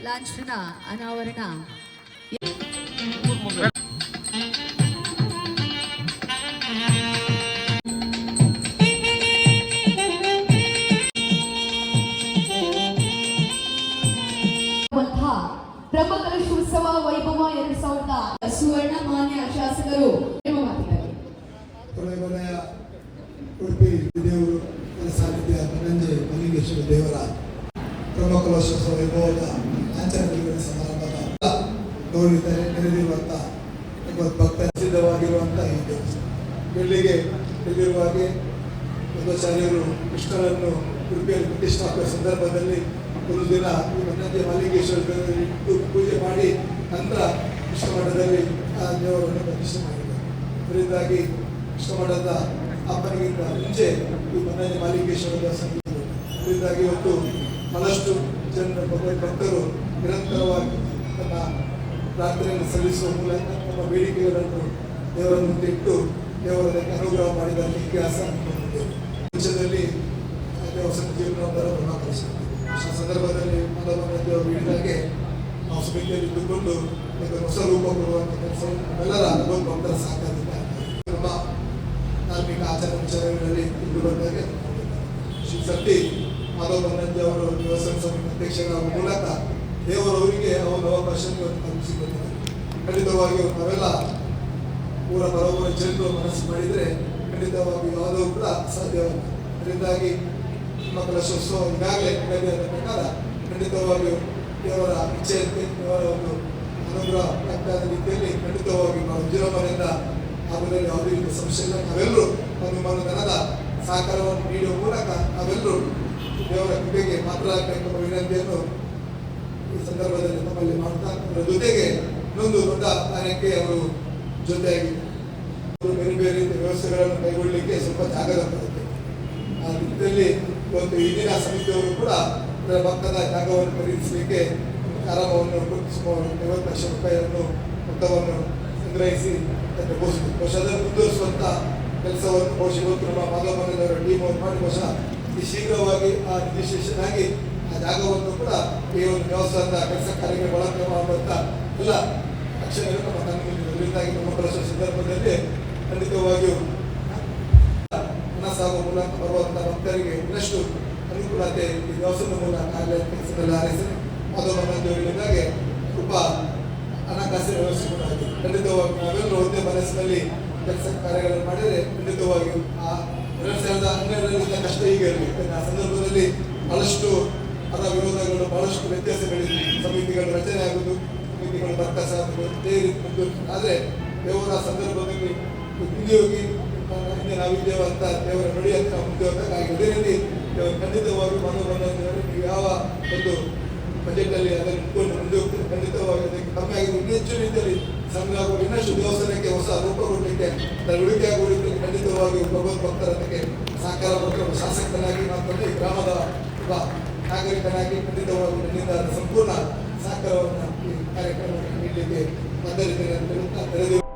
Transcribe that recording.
ಲಾಂಛನ ಅನಾವರಣ. ಬ್ರಹ್ಮಕಲಶೋತ್ಸವ ವೈಭವ 2000 ಸುವರ್ಣ ಮಾನ್ಯ ಶಾಸಕರು ಉಡುಪಿ ದೇವರು ಸಾನ್ನಿಧ್ಯ ಧನಂಜಯ ಮಲ್ಲಿಂಗೇಶ್ವರ ದೇವರ ಬ್ರಹ್ಮಕಲಶೋತ್ಸವ ವೈಭವದ ಆಚರಣೆ ಬಿಡುಗಡೆ ಸಮಾರಂಭದ ಗೌರವಿತ ನೆರೆದಿರುವಂಥ ಭಕ್ತ ಸಿದ್ಧವಾಗಿರುವಂಥ ಈ ದೇವಸ್ಥಾನ ಬೆಳ್ಳಿಗೆ ಇಲ್ಲಿರುವ ಹಾಗೆ ಮಧ್ವಾಚಾರ್ಯರು ಕೃಷ್ಣರನ್ನು ಉಡುಪಿಯಲ್ಲಿ ಪ್ರತಿಷ್ಠಾಪಕ ಸಂದರ್ಭದಲ್ಲಿ ಒಂದು ದಿನ ಈ ಧನಂಜಯ ಮಲ್ಲಿಂಗೇಶ್ವರ ದೇವರಲ್ಲಿ ಇಟ್ಟು ಪೂಜೆ ಮಾಡಿ ನಂತರ ಕೃಷ್ಣ ಮಠದಲ್ಲಿ ಆ ದೇವರನ್ನು ಪ್ರತಿಷ್ಠೆ ಮಾಡಿದ್ದಾರೆ. ಇದರಿಂದಾಗಿ ಕೃಷ್ಣ ಮಠದ ಅಪ್ಪನಿಗಿಂತ ಮುಂಚೆ ಈ ಧನಂಜಯ ಮಲ್ಲಿಂಗೇಶ್ವರದ ಸಂಗೀತ. ಇದರಿಂದಾಗಿ ಇವತ್ತು ಬಹಳಷ್ಟು ಜನರ ಭಕ್ತರು ನಿರಂತರವಾಗಿ ತನ್ನ ಪ್ರಾರ್ಥನೆಯನ್ನು ಸಲ್ಲಿಸುವ ಮೂಲಕ ನಮ್ಮ ಬೇಡಿಕೆಗಳನ್ನು ದೇವರ ಮುಂದೆ ಇಟ್ಟು ದೇವರದಕ್ಕೆ ಅನುಗ್ರಹ ಮಾಡಿದ ಇತಿಹಾಸ ದೇಶದಲ್ಲಿ ಹೊಸ ಜೀವನದ ಆ ಸಂದರ್ಭದಲ್ಲಿ ದೇವರು ಹೇಳಿದಾಗೆ ನಾವು ಸಮಿತಿಯಲ್ಲಿ ಇದ್ದುಕೊಂಡು ಹೊಸ ರೂಪ ಕೊಡುವಂಥ ಕೆಲಸ ನಮ್ಮೆಲ್ಲರ ಅನುಭವ ಭಕ್ತರ ಸಾಕಾಗಿಲ್ಲ. ನಮ್ಮ ಧಾರ್ಮಿಕ ಆಚಾರ ವಿಚಾರಗಳಲ್ಲಿ ಇದ್ದು ಬಂದಾಗೆ ಶ್ರೀ ಸತ್ತಿ ಮಾಧವ ಬನ್ನಂಜಿ ಅವರು ವ್ಯವಸಾಯ ಸಮಿತಿ ಅಧ್ಯಕ್ಷರ ಮೂಲಕ ದೇವರವರಿಗೆ ಅವರ ಅವಕಾಶ ಕಲ್ಪಿಸಿಕೊಂಡಿದ್ದಾರೆ. ಖಂಡಿತವಾಗಿಯೂ ನಾವೆಲ್ಲ ಊರ ಬರೋವರ ಜನರು ಮನಸ್ಸು ಮಾಡಿದರೆ ಖಂಡಿತವಾಗಿ ಯಾವುದೂ ಕೂಡ ಸಾಧ್ಯವಲ್ಲ. ಅದರಿಂದಾಗಿ ನಮ್ಮ ಕಲಶೋತ್ಸವ ಈಗಾಗಲೇ ನಿಗದಿಯಾದ ಪ್ರಕಾರ ಖಂಡಿತವಾಗಿಯೂ ದೇವರ ಇಚ್ಛೆಯಂತೆ ದೇವರ ಒಂದು ಅನುಗ್ರಹ ಪ್ರಾಪ್ತಿಯಾದ ರೀತಿಯಲ್ಲಿ ಖಂಡಿತವಾಗಿ ನಾವು ವಿಜೃಂಭಣೆಯಿಂದ ಆಗುವುದರಲ್ಲಿ ಯಾವುದೇ ರೀತಿಯ ಸಮಸ್ಯೆ ಇಲ್ಲ. ನಾವೆಲ್ಲರೂ ಒಂದು ಮನದ ಸಹಕಾರವನ್ನು ನೀಡುವ ಮೂಲಕ ನಾವೆಲ್ಲರೂ ದೇವರ ಕೃಪೆಗೆ ಮಾತ್ರ ಆಗಬೇಕೆಂಬ ವಿನಂತಿಯನ್ನು ಈ ಸಂದರ್ಭದಲ್ಲಿ ನಮ್ಮಲ್ಲಿ ಮಾಡ್ತಾ ಅದರ ಜೊತೆಗೆ ಇನ್ನೊಂದು ದೊಡ್ಡ ಕಾರ್ಯಕ್ಕೆ ಅವರು ಜೊತೆಯಾಗಿ ಬೇರೆ ಬೇರೆ ವ್ಯವಸ್ಥೆಗಳನ್ನು ಕೈಗೊಳ್ಳಲಿಕ್ಕೆ ಸ್ವಲ್ಪ ಜಾಗದ ಬರುತ್ತೆ. ಆ ನಿಟ್ಟಿನಲ್ಲಿ ಇವತ್ತು ಈಗಿನ ಸಮಿತಿಯವರು ಕೂಡ ಇದರ ಪಕ್ಕದ ಜಾಗವನ್ನು ಖರೀದಿಸಲಿಕ್ಕೆ ಆರಂಭವನ್ನು ಗುರುತಿಸುವ 50 ಲಕ್ಷ ರೂಪಾಯಿಯನ್ನು ಮೊತ್ತವನ್ನು ಸಂಗ್ರಹಿಸಿ ಬಹುಶಃ ಅದನ್ನು ಮುಂದುವರಿಸುವಂಥ ಕೆಲಸವನ್ನು ಬಹುಶಃ ಇವತ್ತು ನಮ್ಮ ಮಾಧವ ಮನೆಯವರ ಟೀಮ್ ಅವರು ಮಾಡಿ ಬಹುಶಃ ಈ ಶೀಘ್ರವಾಗಿ ಆ ನಿರ್ದೇಶನಾಗಿ ಆ ಜಾಗವನ್ನು ಕೂಡ ಈ ಒಂದು ದೇವಸ್ಥಾನದ ಕೆಲಸ ಕಾರ್ಯಕ್ಕೆ ಬಳಕೆ ಮಾಡುವಂಥ ಎಲ್ಲ ಅಕ್ಷರಗಳು ನಮ್ಮ ಕಣ್ಣಿಗೆ ನಮ್ಮ ಕೆಲಸ ಸಂದರ್ಭದಲ್ಲಿ ಖಂಡಿತವಾಗಿಯೂ ಮನಸ್ಸಾಗುವ ಮೂಲಕ ಬರುವಂಥ ಭಕ್ತರಿಗೆ ಇನ್ನಷ್ಟು ಅನುಕೂಲತೆ ಈ ದೇವಸ್ಥಾನದ ಮೂಲಕ ಕೆಲಸದಲ್ಲಿ ಆರೈಸಿ ಮಾಧವ ಮನೆಯವರಿದ್ದಾಗೆ ಸ್ವಲ್ಪ ಹಣಕಾಸಿನ ವ್ಯವಸ್ಥೆ ಕೂಡ ಆಗಿದೆ. ಖಂಡಿತವಾಗಿ ನಾವೆಲ್ಲರೂ ಒಂದೇ ಮನಸ್ಸಿನಲ್ಲಿ ಕೆಲಸ ಕಾರ್ಯಗಳನ್ನು ಮಾಡಿದರೆ ಖಂಡಿತವಾಗಿಯೂ ಆ 2012 ಕಷ್ಟ ಈಗ ಇರಲಿ. ಆ ಸಂದರ್ಭದಲ್ಲಿ ಬಹಳಷ್ಟು ಅದರ ವಿರೋಧಗಳು ಬಹಳಷ್ಟು ವ್ಯತ್ಯಾಸಗಳಿವೆ. ಸಮಿತಿಗಳು ರಚನೆ ಆಗುವುದು, ಸಮಿತಿಗಳು ಬರ್ಕಸ ಆಗುವುದು, ಆದರೆ ದೇವರ ಸಂದರ್ಭದಲ್ಲಿ ಮುಂದೆ ಹೋಗಿ ಹಿಂದೆ ನಾವಿದ್ದೇವೆ ಅಂತ ದೇವರ ನುಡಿ ಅಂತ ನಾವು ಮುಂದೆ ಹೋದಾಗ ಹಾಗೆ ಅದೇ ರೀತಿ ಖಂಡಿತವಾಗಿ ನೀವು ಯಾವ ಒಂದು ಬಜೆಟಲ್ಲಿ ಅದನ್ನು ಇಟ್ಕೊಂಡು ಮುಂದೆ ಹೋಗ್ತಾರೆ. ಖಂಡಿತವಾಗಿ ಅದಕ್ಕೆ ಕಮ್ಮಿ ಆಗಿದೆ. ಇನ್ನೂ ಹೆಚ್ಚು ರೀತಿಯಲ್ಲಿ ಸಂಗ್ರಹ ಇನ್ನಷ್ಟು ದೇವಸ್ಥಾನಕ್ಕೆ ಹೊಸ ರೂಪ ಕೊಡಲಿಕ್ಕೆ ಉಳಿಕೆ ಆಗುವ ರೀತಿಯಲ್ಲಿ ಖಂಡಿತವಾಗಿ ಭಗವದ್ ಭಕ್ತರ ಅದಕ್ಕೆ ಸಹಕಾರ ಕೊಟ್ಟು ಶಾಸಕನಾಗಿ ಮತ್ತೊಂದು ಈ ಗ್ರಾಮದ ಒಬ್ಬ ನಾಗರಿಕನಾಗಿ ಖಂಡಿತವಾಗಿ ನನ್ನಿಂದ ಸಂಪೂರ್ಣ ಸಹಕಾರವನ್ನು ಈ ಕಾರ್ಯಕ್ರಮಕ್ಕೆ ನೀಡಲಿಕ್ಕೆ ಬದ್ಧರಿದ್ದೇನೆ ಅಂತ